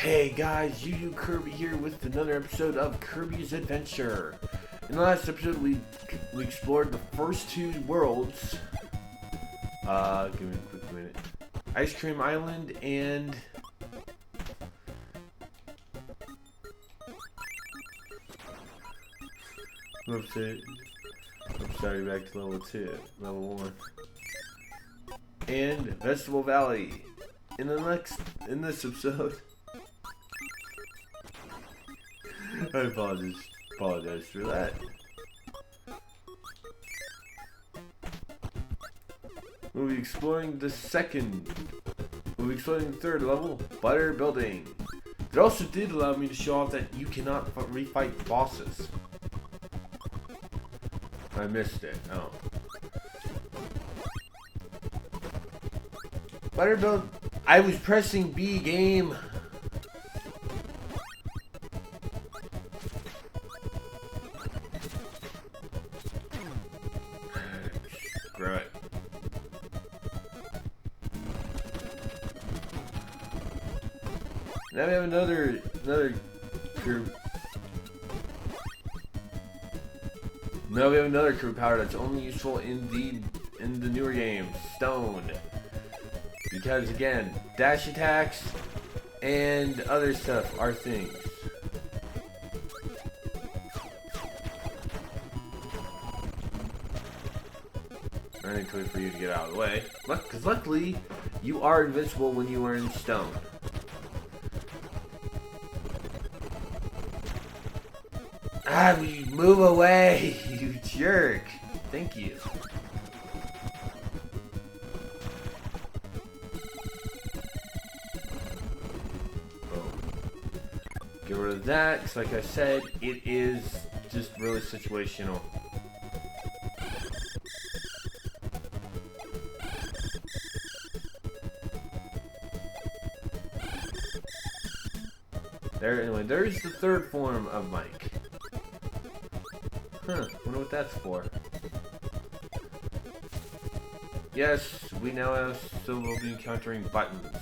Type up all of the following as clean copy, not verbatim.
Hey guys, Yuyukirby here with another episode of Kirby's Adventure. In the last episode, we explored the first two worlds. Give me a quick minute. Ice Cream Island and sorry, back to level 1. And Vegetable Valley. In this episode, I apologize for that. We'll be exploring the third level, Butter Building. It also did allow me to show off that you cannot refight bosses. I missed it. Oh. Butter Build. I was pressing B game. Screw it. Now we have another crew. Now we have another crew power that's only useful in the newer games, Stone. Because again, dash attacks and other stuff are things. I need to wait for you to get out of the way. Because luckily, you are invincible when you are in stone. Ah, will you move away, you jerk. Thank you. Get rid of that, because like I said, it is just really situational. Anyway, there's the third form of Mike. Huh, wonder what that's for. Yes, we now will be encountering buttons.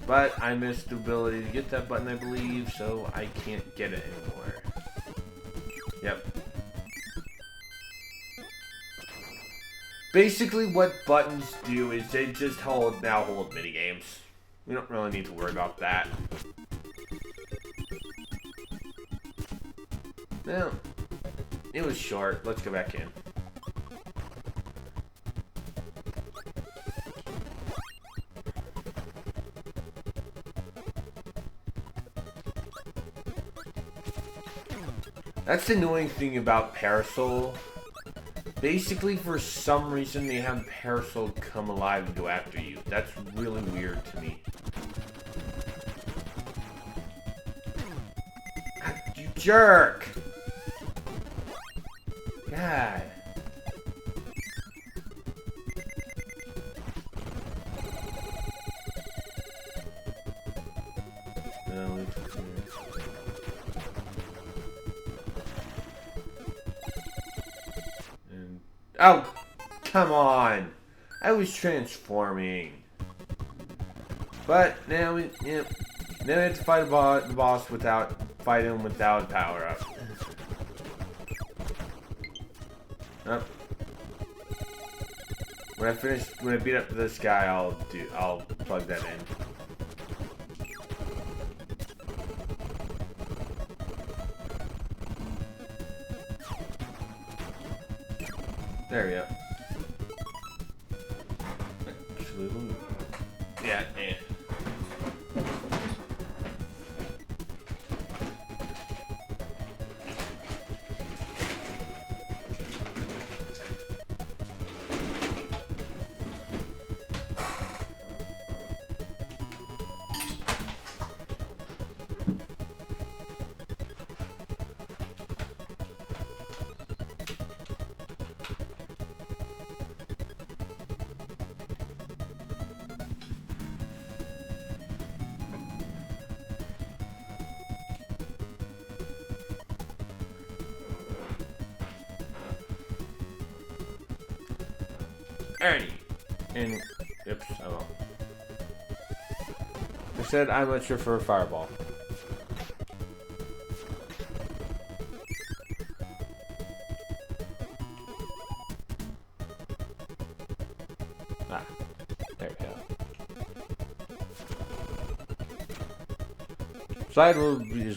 But I missed the ability to get that button, I believe, so I can't get it anymore. Yep. Basically, what buttons do is they just hold minigames. We don't really need to worry about that. Now, it was short. Let's go back in. That's the annoying thing about Parasol. Basically, for some reason, they have Parasol come alive and go after you. That's really weird to me. Ah, you jerk! God. Oh, come on! I was transforming. But now we have to fight the boss without power up. Oh. When I beat up this guy, I'll plug that in. There we go. Yeah. Ernie. And, oops, oh well. said, I much prefer Fireball. Ah, there we go. Slide will be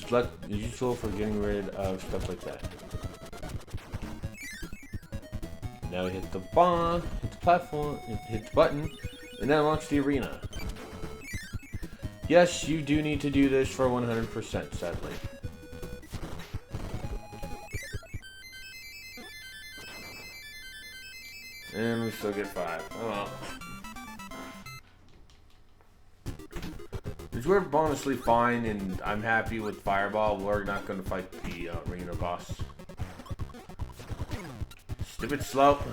useful for getting rid of stuff like that. Now we hit the bomb, hit the platform, hit the button, and then launch the arena. Yes, you do need to do this for 100%, sadly. And we still get 5. Oh well. We're honestly fine, and I'm happy with Fireball. We're not going to fight the arena boss. Stupid slope.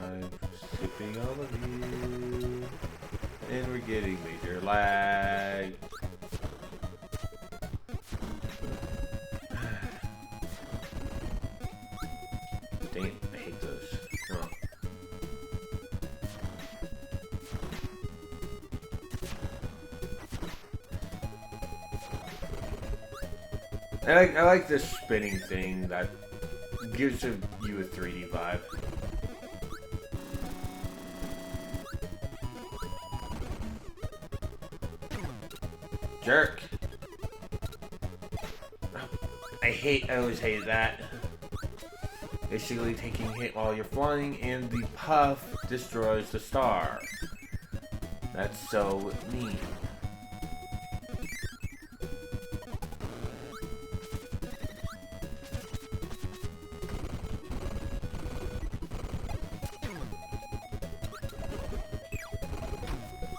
I'm skipping all of you. And we're getting major lag. Dang it, I hate those. Oh. I like this spinning thing that gives you a 3D vibe. Jerk! I always hate that. Basically taking a hit while you're flying, and the puff destroys the star. That's so mean.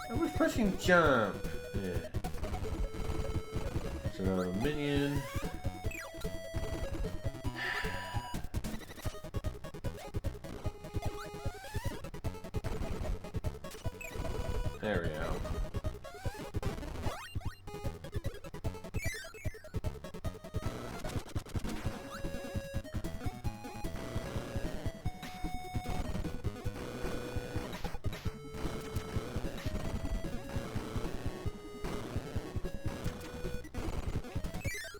I was pressing jump. Yeah. So now a minion. There we go.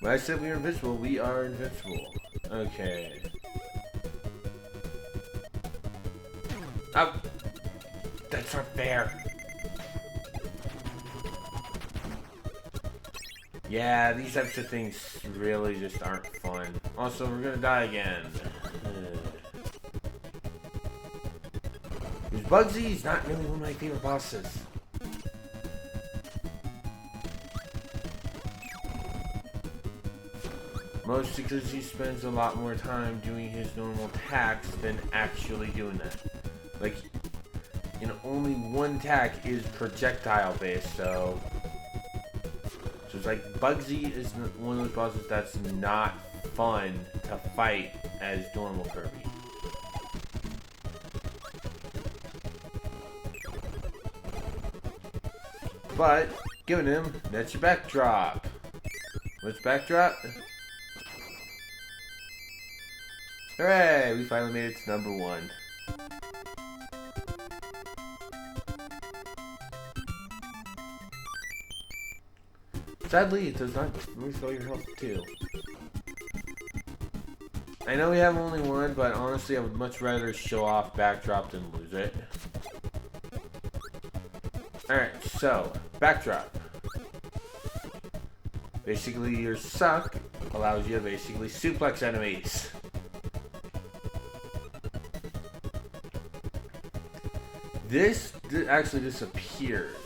When I said we were invincible, we are invincible. Okay. Oh! That's not fair. Yeah, these types of things really just aren't fun. Also, we're gonna die again. Because Bugsy's not really one of my favorite bosses. Mostly because he spends a lot more time doing his normal attacks than actually doing that. Like, only one attack is projectile based, so it's like Bugsy is one of those bosses that's not fun to fight as normal Kirby. But giving him, that's your backdrop. What's backdrop? Hooray! We finally made it to number 1. Sadly, it does not refill your health too. I know we have only one, but honestly, I would much rather show off backdrop than lose it. Alright, so, backdrop. Basically, your suck allows you to basically suplex enemies. This actually disappears.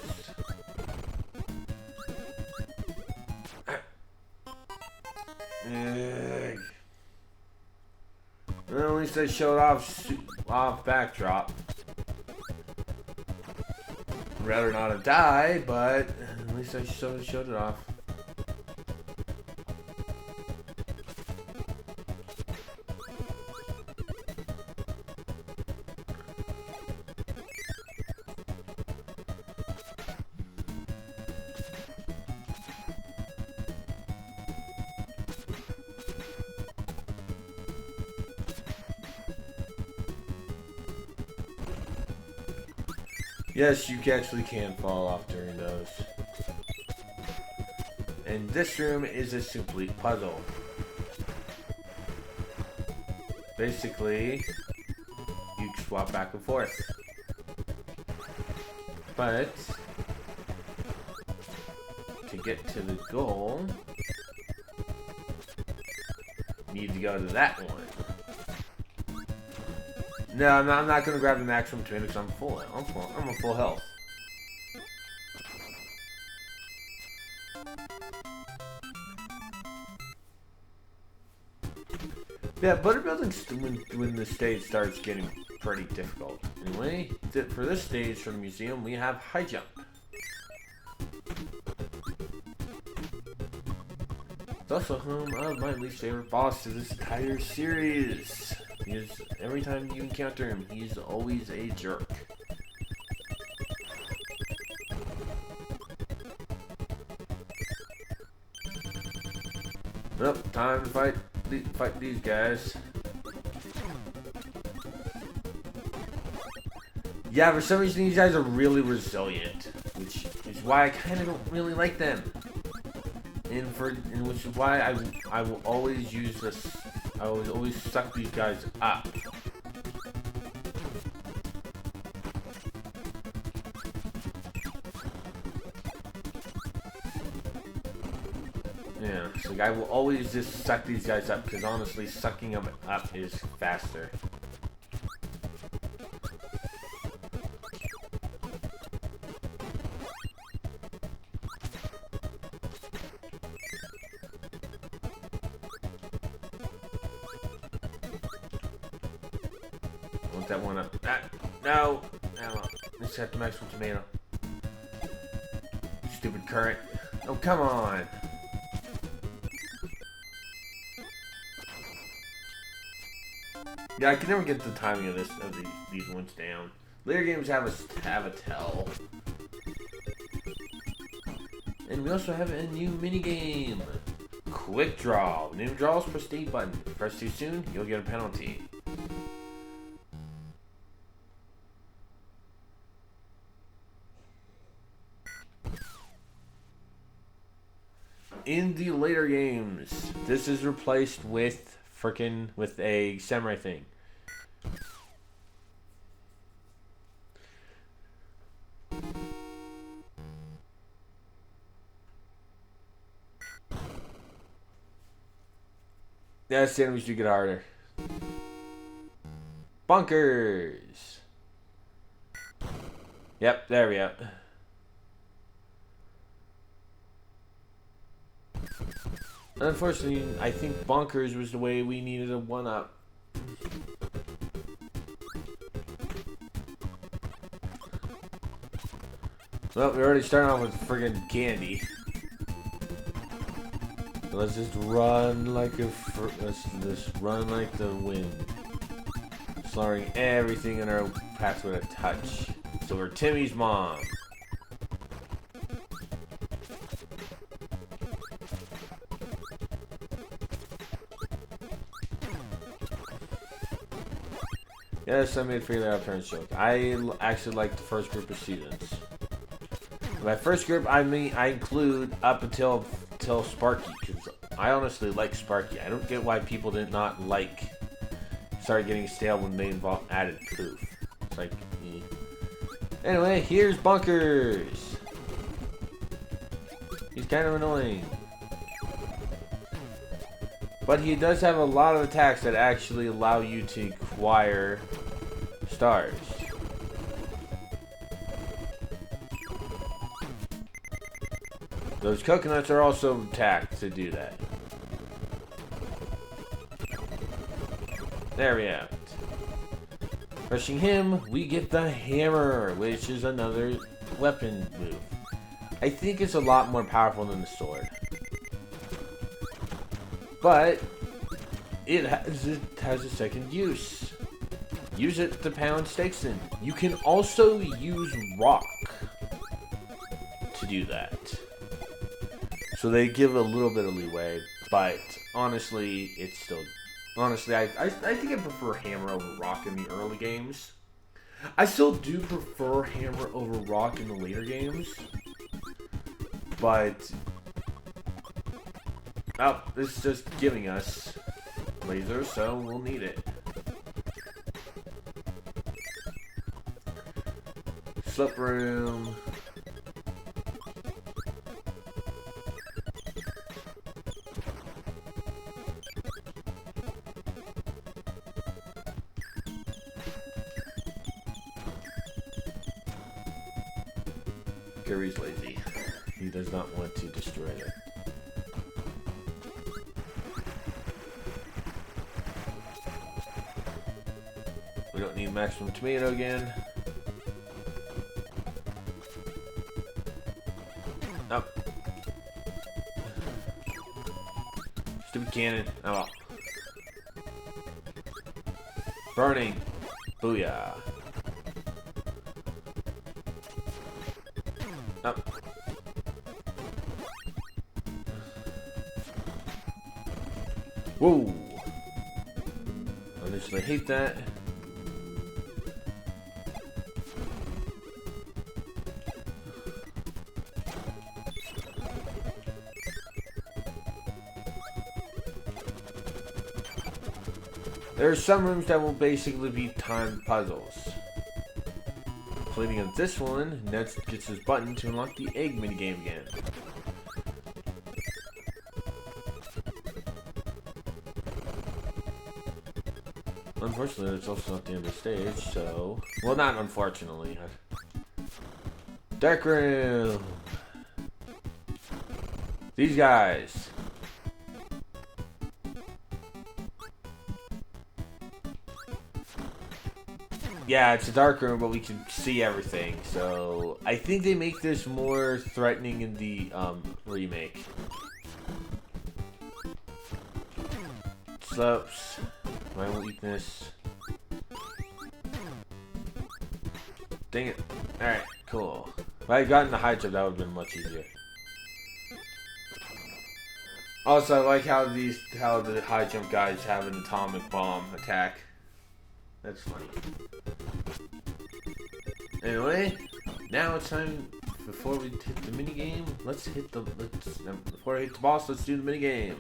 Well, at least I showed off backdrop. I'd rather not have died, but at least I showed it off. Yes, you actually can fall off during those. And this room is a simply puzzle. Basically, you swap back and forth. But to get to the goal, you need to go to that one. No, I'm not going to grab the maximum tomato because I'm a full health. Yeah, butterbuilding when the stage starts getting pretty difficult. Anyway, for this stage for the museum, we have high jump. It's also home of my least favorite boss of this entire series. Because every time you encounter him, he's always a jerk. Well, time to fight these guys. Yeah, for some reason these guys are really resilient, which is why I kind of don't really like them. And which is why I will always use this. I will always suck these guys up. Yeah, so I will always just suck these guys up because honestly, sucking them up is faster. Want that one up? No! No! Let's have the maximum tomato. Stupid current. Oh, come on! Yeah, I can never get the timing of these ones down. Later games have a tell. And we also have a new mini game. Quick draw. New draws, press the A button. Press too soon, you'll get a penalty. In the later games, this is replaced with with a samurai thing. Yeah, the enemies do get harder. Bunkers. Yep, there we go. Unfortunately, I think bunkers was the way we needed a one-up. Well, we already started off with friggin' candy. So let's just run like let's just run like the wind, slaughtering everything in our path with a touch. So we're Timmy's mom. Yes, I made figure that out turns joke. I actually like the first group of seasons. My first group, I include up until Sparky, because I honestly like Sparky. I don't get why people did not started getting stale when they added poof. It's like, eh. Anyway, here's Bunkers. He's kind of annoying. But he does have a lot of attacks that actually allow you to acquire stars. Those coconuts are also attacked to do that. There we have it. Crushing him, we get the hammer, which is another weapon move. I think it's a lot more powerful than the sword. But it has a second use. Use it to pound stakes in. You can also use rock to do that. So they give a little bit of leeway, but honestly, it's still... Honestly, I think I prefer hammer over rock in the early games. I still do prefer hammer over rock in the later games. But... oh, this is just giving us laser, so we'll need it. Slip room. Kirby's lazy. He does not want to destroy it. We don't need maximum tomato again. Oh. Stupid cannon. Oh well. Burning. Booyah. Oh. Whoa. I initially hate that. There are some rooms that will basically be timed puzzles. Completing of this one, Ned gets his button to unlock the egg minigame again. Unfortunately, it's also not the end of the stage, so... well, not unfortunately. Dark room! These guys! Yeah, it's a dark room, but we can see everything, so... I think they make this more threatening in the, remake. Slopes. My weakness. Dang it. Alright, cool. If I had gotten the high jump, that would have been much easier. Also, I like how the high jump guys have an atomic bomb attack. That's funny. Anyway, now it's time, before we hit the minigame, before I hit the boss, let's do the minigame.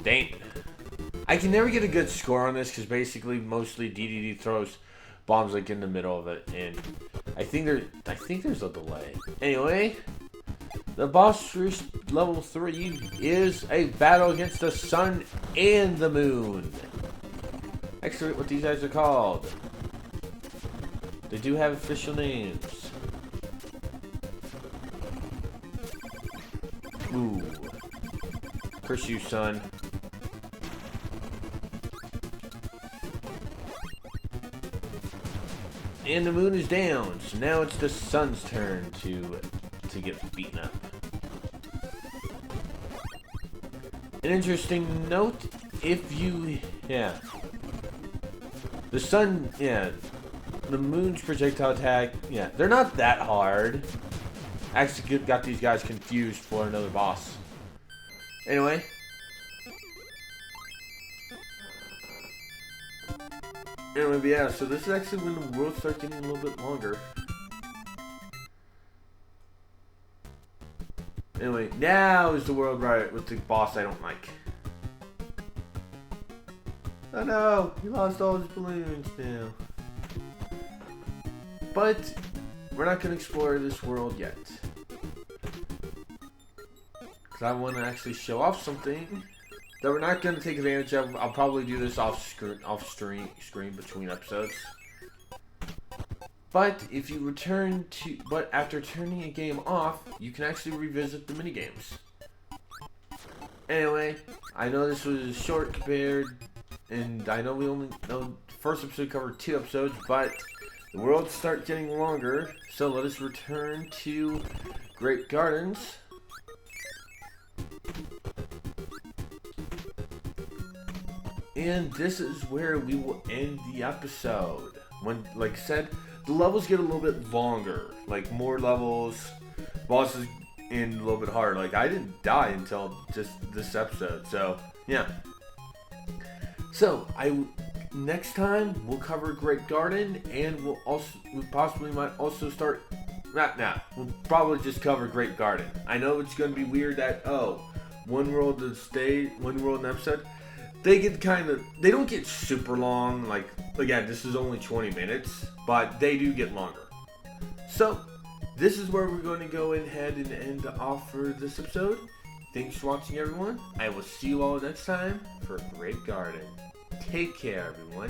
Dang. I can never get a good score on this because basically mostly DDD throws bombs like in the middle of it, and I think there's a delay. Anyway, the bosphorus level 3 is a battle against the sun and the moon. Actually, what these guys are called. They do have official names. Ooh. Curse you, sun. And the moon is down, so now it's the sun's turn to get beaten up. An interesting note, the sun, the moon's projectile attack, they're not that hard. Actually got these guys confused for another boss. Anyway. Anyway, yeah, so this is actually when the world starts getting a little bit longer. Anyway, now is the world right with the boss I don't like. Oh no, he lost all his balloons now. But we're not going to explore this world yet. Because I want to actually show off something that we're not going to take advantage of. I'll probably do this off screen between episodes. But if you after turning a game off, you can actually revisit the minigames. Anyway, I know this was short compared, and I know the first episode covered 2 episodes, but the worlds start getting longer, so let us return to Great Gardens. And this is where we will end the episode. When, like I said, the levels get a little bit longer. Like, more levels, bosses in a little bit harder. Like, I didn't die until just this episode. So, yeah. So, next time we'll cover Great Garden, and we possibly might also start. Not now. We'll probably just cover Great Garden. I know it's going to be weird that one world an episode. They don't get super long. Like, again, this is only 20 minutes, but they do get longer. So, this is where we're going to go ahead and end off for this episode. Thanks for watching, everyone. I will see you all next time for Great Garden. Take care, everyone.